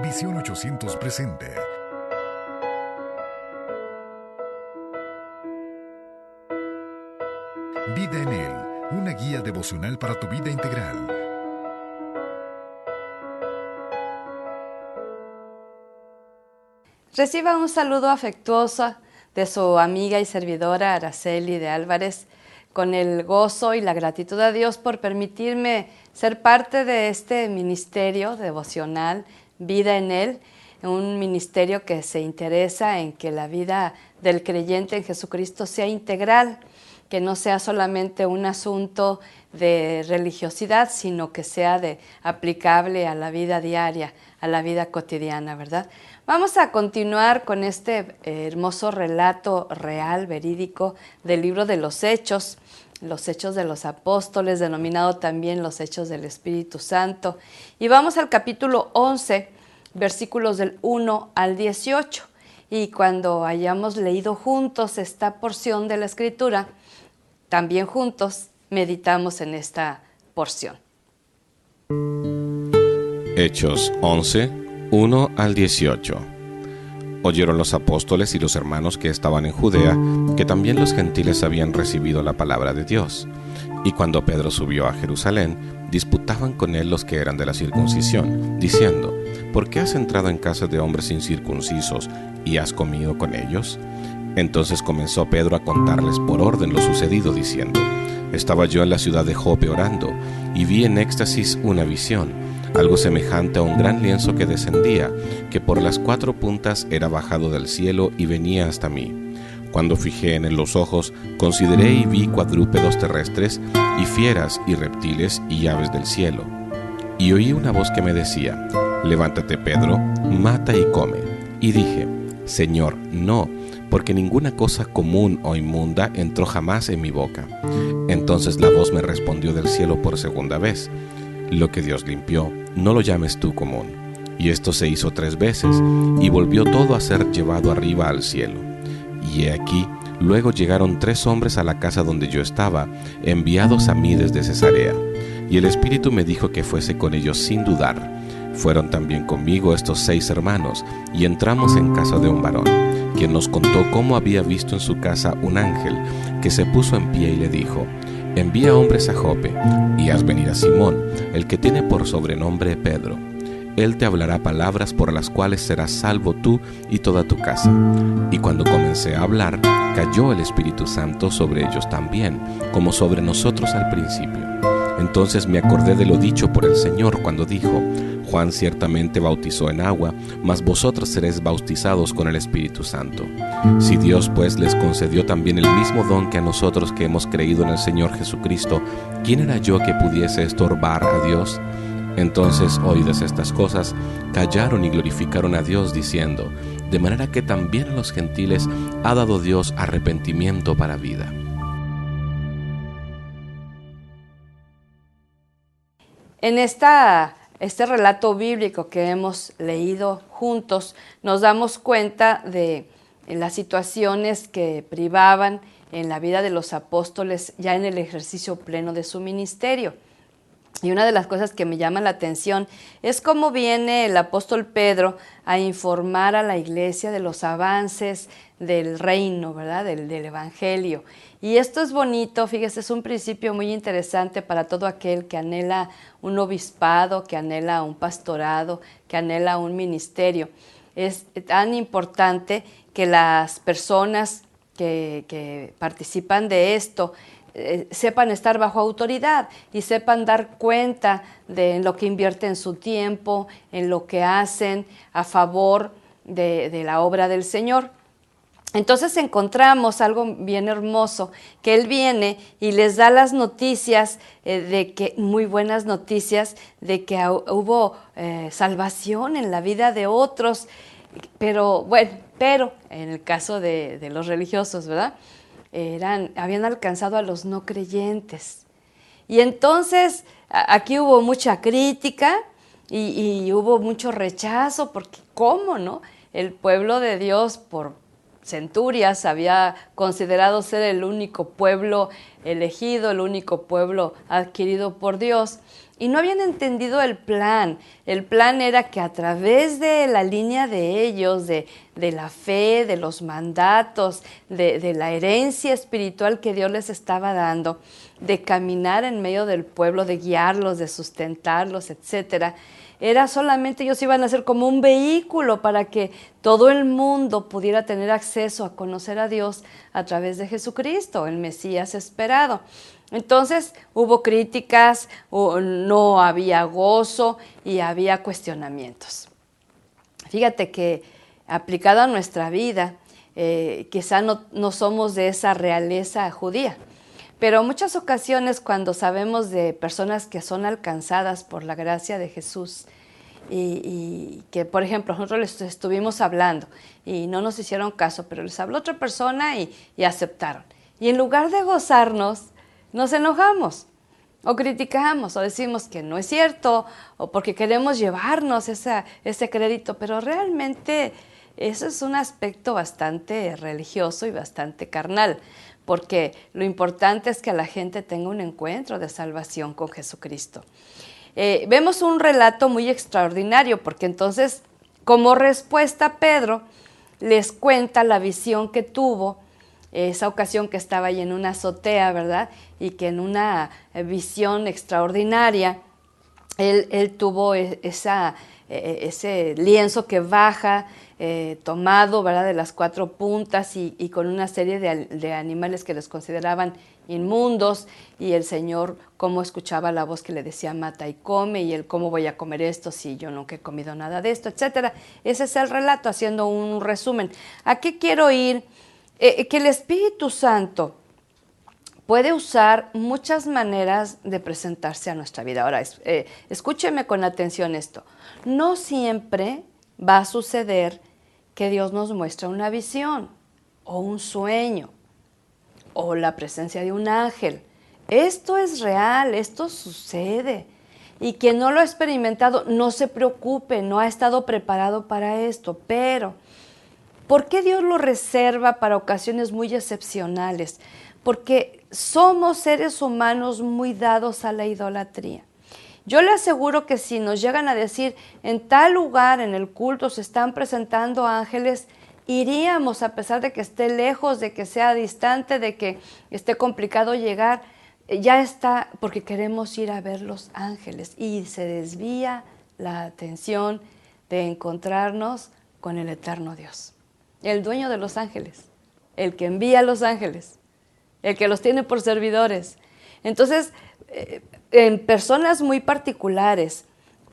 Visión 800 presenta Vida en Él, una guía devocional para tu vida integral. Reciba un saludo afectuoso de su amiga y servidora Araceli de Álvarez, con el gozo y la gratitud a Dios por permitirme ser parte de este ministerio devocional, Vida en Él, un ministerio que se interesa en que la vida del creyente en Jesucristo sea integral, que no sea solamente un asunto de religiosidad, sino que sea aplicable a la vida diaria, a la vida cotidiana, ¿verdad? Vamos a continuar con este hermoso relato real, verídico, del libro de los Hechos de los Apóstoles, denominado también los Hechos del Espíritu Santo. Y vamos al capítulo 11, versículos del 1 al 18. Y cuando hayamos leído juntos esta porción de la Escritura, también juntos meditamos en esta porción. Hechos 11, 1 al 18. Oyeron los apóstoles y los hermanos que estaban en Judea que también los gentiles habían recibido la palabra de Dios. Y cuando Pedro subió a Jerusalén, disputaban con él los que eran de la circuncisión, diciendo: ¿por qué has entrado en casa de hombres incircuncisos y has comido con ellos? Entonces comenzó Pedro a contarles por orden lo sucedido, diciendo: estaba yo en la ciudad de Jope orando, y vi en éxtasis una visión, algo semejante a un gran lienzo que descendía, que por las 4 puntas era bajado del cielo y venía hasta mí. Cuando fijé en él los ojos, consideré y vi cuadrúpedos terrestres, y fieras, y reptiles, y aves del cielo. Y oí una voz que me decía: levántate, Pedro, mata y come. Y dije: Señor, no, porque ninguna cosa común o inmunda entró jamás en mi boca. Entonces la voz me respondió del cielo por segunda vez: lo que Dios limpió, no lo llames tú común. Y esto se hizo 3 veces, y volvió todo a ser llevado arriba al cielo. Y he aquí, luego llegaron 3 hombres a la casa donde yo estaba, enviados a mí desde Cesarea. Y el Espíritu me dijo que fuese con ellos sin dudar. Fueron también conmigo estos 6 hermanos, y entramos en casa de un varón, quien nos contó cómo había visto en su casa un ángel, que se puso en pie y le dijo: envía hombres a Jope, y haz venir a Simón, el que tiene por sobrenombre Pedro. Él te hablará palabras por las cuales serás salvo tú y toda tu casa. Y cuando comencé a hablar, cayó el Espíritu Santo sobre ellos también, como sobre nosotros al principio. Entonces me acordé de lo dicho por el Señor cuando dijo: Juan ciertamente bautizó en agua, mas vosotros seréis bautizados con el Espíritu Santo. Si Dios pues les concedió también el mismo don que a nosotros que hemos creído en el Señor Jesucristo, ¿quién era yo que pudiese estorbar a Dios? Entonces, oídas estas cosas, callaron y glorificaron a Dios, diciendo: de manera que también a los gentiles ha dado Dios arrepentimiento para vida. En este relato bíblico que hemos leído juntos, nos damos cuenta de las situaciones que privaban en la vida de los apóstoles ya en el ejercicio pleno de su ministerio. Y una de las cosas que me llama la atención es cómo viene el apóstol Pedro a informar a la iglesia de los avances del reino, ¿verdad? Del evangelio. Y esto es bonito, fíjese, es un principio muy interesante para todo aquel que anhela un obispado, que anhela un pastorado, que anhela un ministerio. Es tan importante que las personas que participan de esto sepan estar bajo autoridad y sepan dar cuenta de lo que invierten su tiempo, en lo que hacen a favor de la obra del Señor. Entonces encontramos algo bien hermoso, que Él viene y les da las noticias, muy buenas noticias, de que hubo salvación en la vida de otros, pero en el caso de los religiosos, ¿verdad? Habían alcanzado a los no creyentes. Y entonces aquí hubo mucha crítica y hubo mucho rechazo, porque ¿cómo, no? El pueblo de Dios por centurias había considerado ser el único pueblo elegido, el único pueblo adquirido por Dios. Y no habían entendido el plan. El plan era que a través de la línea de ellos, de la fe, de los mandatos, de la herencia espiritual que Dios les estaba dando, de caminar en medio del pueblo, de guiarlos, de sustentarlos, etcétera, era solamente ellos iban a ser como un vehículo para que todo el mundo pudiera tener acceso a conocer a Dios a través de Jesucristo, el Mesías esperado. Entonces hubo críticas, no había gozo y había cuestionamientos. Fíjate que aplicado a nuestra vida, quizá no somos de esa realeza judía, pero en muchas ocasiones cuando sabemos de personas que son alcanzadas por la gracia de Jesús y que, por ejemplo, nosotros les estuvimos hablando y no nos hicieron caso, pero les habló otra persona y aceptaron. Y en lugar de gozarnos, nos enojamos o criticamos o decimos que no es cierto o porque queremos llevarnos ese crédito, pero realmente eso es un aspecto bastante religioso y bastante carnal, porque lo importante es que la gente tenga un encuentro de salvación con Jesucristo. Vemos un relato muy extraordinario, porque entonces, como respuesta, Pedro les cuenta la visión que tuvo, esa ocasión que estaba ahí en una azotea, ¿verdad? Y que en una visión extraordinaria, él tuvo ese lienzo que baja, tomado, ¿verdad?, de las 4 puntas y con una serie de animales que les consideraban inmundos, y el Señor cómo escuchaba la voz que le decía mata y come, y él cómo voy a comer esto si yo nunca he comido nada de esto, etcétera. Ese es el relato, haciendo un resumen. ¿A qué quiero ir? Que el Espíritu Santo puede usar muchas maneras de presentarse a nuestra vida. Ahora, escúcheme con atención esto. No siempre va a suceder que Dios nos muestre una visión o un sueño o la presencia de un ángel. Esto es real, esto sucede. Y quien no lo ha experimentado, no se preocupe, no ha estado preparado para esto. Pero, ¿por qué Dios lo reserva para ocasiones muy excepcionales? Porque somos seres humanos muy dados a la idolatría. Yo le aseguro que si nos llegan a decir, en tal lugar, en el culto, se están presentando ángeles, iríamos a pesar de que esté lejos, de que sea distante, de que esté complicado llegar, ya está, porque queremos ir a ver los ángeles y se desvía la atención de encontrarnos con el eterno Dios, el dueño de los ángeles, el que envía a los ángeles, el que los tiene por servidores. Entonces, en personas muy particulares,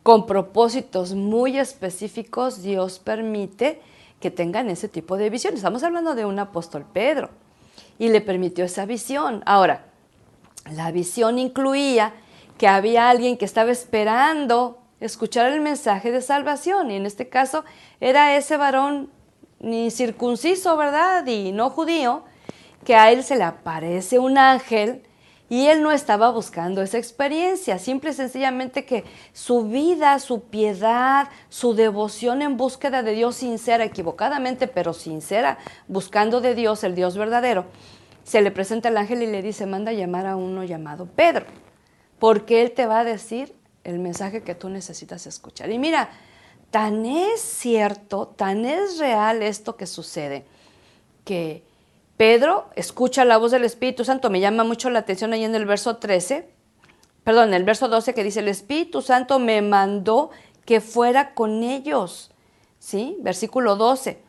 con propósitos muy específicos, Dios permite que tengan ese tipo de visiones. Estamos hablando de un apóstol Pedro, y le permitió esa visión. Ahora, la visión incluía que había alguien que estaba esperando escuchar el mensaje de salvación, y en este caso era ese varón ni circunciso, ¿verdad?, y no judío, que a él se le aparece un ángel, y él no estaba buscando esa experiencia, simple y sencillamente que su vida, su piedad, su devoción en búsqueda de Dios sincera, equivocadamente, pero sincera, buscando de Dios, el Dios verdadero, se le presenta el ángel y le dice, manda a llamar a uno llamado Pedro, porque él te va a decir el mensaje que tú necesitas escuchar. Y mira, tan es cierto, tan es real esto que sucede, que Pedro escucha la voz del Espíritu Santo. Me llama mucho la atención ahí en el verso 12, que dice, el Espíritu Santo me mandó que fuera con ellos, ¿sí? Versículo 12.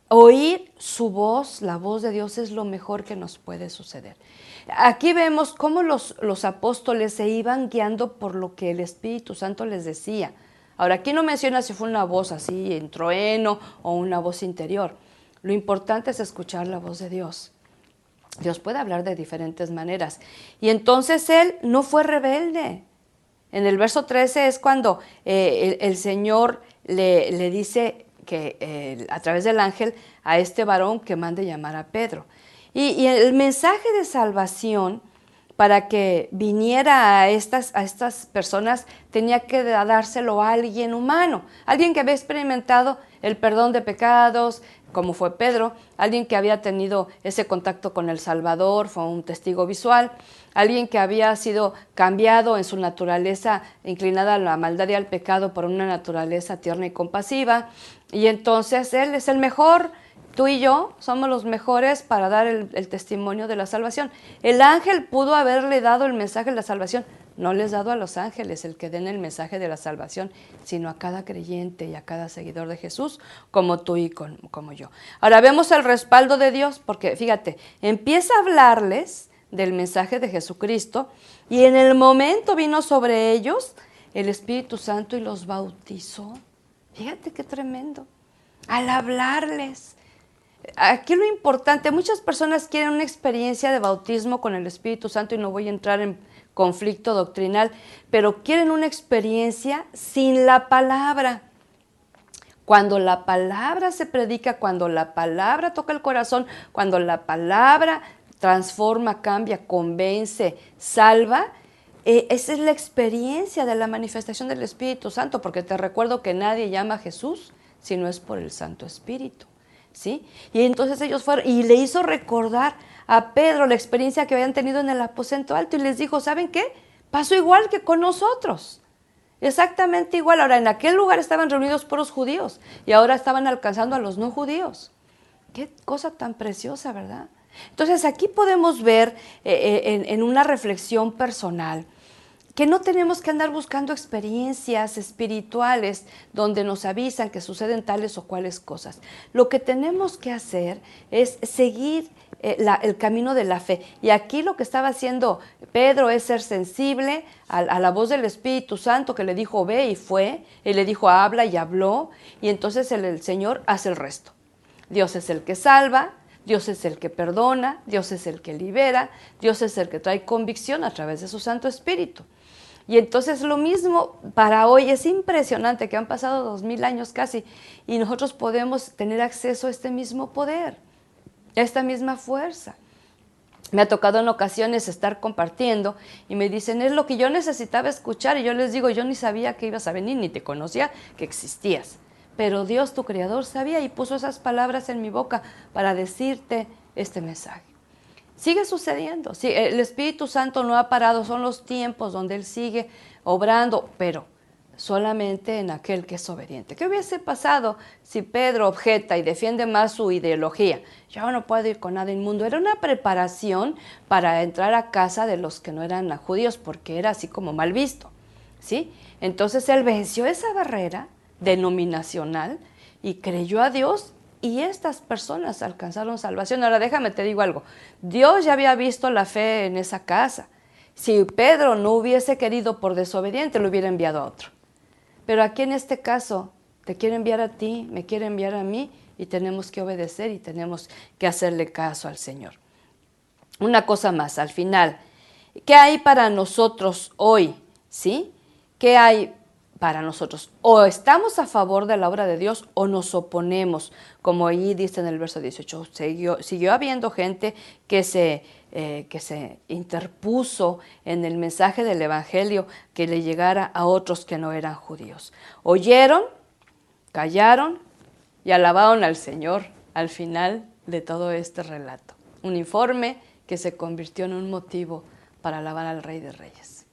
Oír su voz, la voz de Dios, es lo mejor que nos puede suceder. Aquí vemos cómo los apóstoles se iban guiando por lo que el Espíritu Santo les decía. Ahora, aquí no menciona si fue una voz así en trueno o una voz interior. Lo importante es escuchar la voz de Dios. Dios puede hablar de diferentes maneras. Y entonces él no fue rebelde. En el verso 13 es cuando el Señor le dice que a través del ángel a este varón que mande llamar a Pedro. Y el mensaje de salvación para que viniera a estas personas, tenía que dárselo a alguien humano, alguien que había experimentado el perdón de pecados, como fue Pedro, alguien que había tenido ese contacto con el Salvador, fue un testigo visual, alguien que había sido cambiado en su naturaleza inclinada a la maldad y al pecado por una naturaleza tierna y compasiva, y entonces Él es el mejor. Tú y yo somos los mejores para dar el testimonio de la salvación. El ángel pudo haberle dado el mensaje de la salvación. No les dado a los ángeles el que den el mensaje de la salvación, sino a cada creyente y a cada seguidor de Jesús, como tú y como yo. Ahora vemos el respaldo de Dios, porque fíjate, empieza a hablarles del mensaje de Jesucristo, y en el momento vino sobre ellos el Espíritu Santo y los bautizó. Fíjate qué tremendo. Al hablarles. Aquí lo importante, muchas personas quieren una experiencia de bautismo con el Espíritu Santo, y no voy a entrar en conflicto doctrinal, pero quieren una experiencia sin la palabra. Cuando la palabra se predica, cuando la palabra toca el corazón, cuando la palabra transforma, cambia, convence, salva, esa es la experiencia de la manifestación del Espíritu Santo, porque te recuerdo que nadie llama a Jesús si no es por el Santo Espíritu. ¿Sí? Y entonces ellos fueron, y le hizo recordar a Pedro la experiencia que habían tenido en el aposento alto, y les dijo, ¿saben qué? Pasó igual que con nosotros, exactamente igual. Ahora, en aquel lugar estaban reunidos puros judíos, y ahora estaban alcanzando a los no judíos. Qué cosa tan preciosa, ¿verdad? Entonces aquí podemos ver en una reflexión personal que no tenemos que andar buscando experiencias espirituales donde nos avisan que suceden tales o cuales cosas. Lo que tenemos que hacer es seguir el camino de la fe. Y aquí lo que estaba haciendo Pedro es ser sensible a la voz del Espíritu Santo, que le dijo ve, y fue. Él le dijo habla, y habló. Y entonces el Señor hace el resto. Dios es el que salva, Dios es el que perdona, Dios es el que libera, Dios es el que trae convicción a través de su Santo Espíritu. Y entonces lo mismo para hoy. Es impresionante que han pasado 2000 años casi, y nosotros podemos tener acceso a este mismo poder, a esta misma fuerza. Me ha tocado en ocasiones estar compartiendo y me dicen, es lo que yo necesitaba escuchar, y yo les digo, yo ni sabía que ibas a venir, ni te conocía que existías. Pero Dios, tu Creador, sabía y puso esas palabras en mi boca para decirte este mensaje. Sigue sucediendo, sí, el Espíritu Santo no ha parado, son los tiempos donde Él sigue obrando, pero solamente en aquel que es obediente. ¿Qué hubiese pasado si Pedro objeta y defiende más su ideología? Yo no puedo ir con nada inmundo. Era una preparación para entrar a casa de los que no eran judíos, porque era así como mal visto, ¿sí? Entonces él venció esa barrera denominacional y creyó a Dios, y estas personas alcanzaron salvación. Ahora déjame te digo algo, Dios ya había visto la fe en esa casa. Si Pedro no hubiese querido por desobediente, lo hubiera enviado a otro. Pero aquí en este caso, te quiere enviar a ti, me quiere enviar a mí, y tenemos que obedecer y tenemos que hacerle caso al Señor. Una cosa más, al final, ¿qué hay para nosotros hoy? ¿Sí? ¿Qué hay para nosotros? O estamos a favor de la obra de Dios o nos oponemos, como ahí dice en el verso 18. Siguió habiendo gente que se interpuso en el mensaje del Evangelio que le llegara a otros que no eran judíos. Oyeron, callaron y alabaron al Señor al final de todo este relato. Un informe que se convirtió en un motivo para alabar al Rey de Reyes.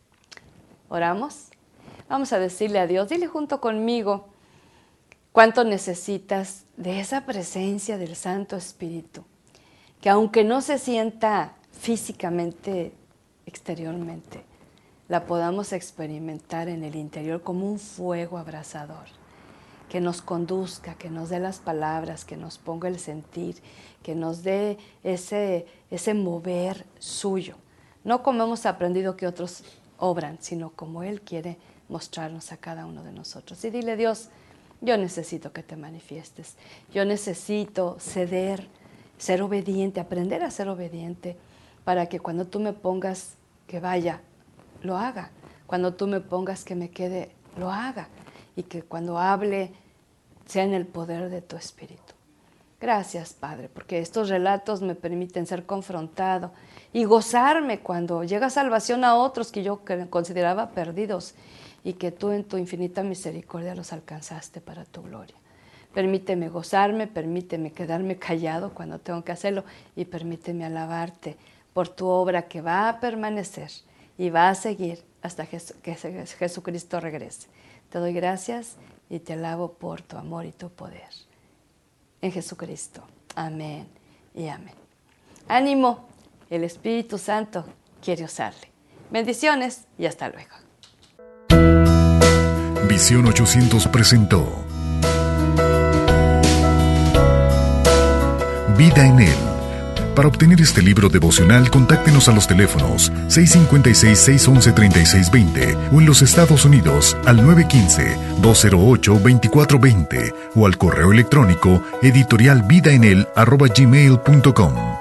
¿Oramos? Vamos a decirle a Dios, dile junto conmigo cuánto necesitas de esa presencia del Santo Espíritu, que aunque no se sienta físicamente, exteriormente, la podamos experimentar en el interior como un fuego abrasador, que nos conduzca, que nos dé las palabras, que nos ponga el sentir, que nos dé ese mover suyo, no como hemos aprendido que otros obran, sino como Él quiere mostrarnos a cada uno de nosotros. Y dile, Dios, yo necesito que te manifiestes, yo necesito ceder, ser obediente, aprender a ser obediente, para que cuando tú me pongas que vaya, lo haga, cuando tú me pongas que me quede, lo haga, y que cuando hable sea en el poder de tu Espíritu. Gracias, Padre, porque estos relatos me permiten ser confrontado y gozarme cuando llega salvación a otros que yo consideraba perdidos y que tú en tu infinita misericordia los alcanzaste para tu gloria. Permíteme gozarme, permíteme quedarme callado cuando tengo que hacerlo y permíteme alabarte por tu obra que va a permanecer y va a seguir hasta que Jesucristo regrese. Te doy gracias y te alabo por tu amor y tu poder. En Jesucristo. Amén y amén. Ánimo, el Espíritu Santo quiere usarle. Bendiciones y hasta luego. Visión 800 presentó Vida en Él. Para obtener este libro devocional, contáctenos a los teléfonos 656-611-3620 o en los Estados Unidos al 915-208-2420 o al correo electrónico editorialvidaenel@gmail.com.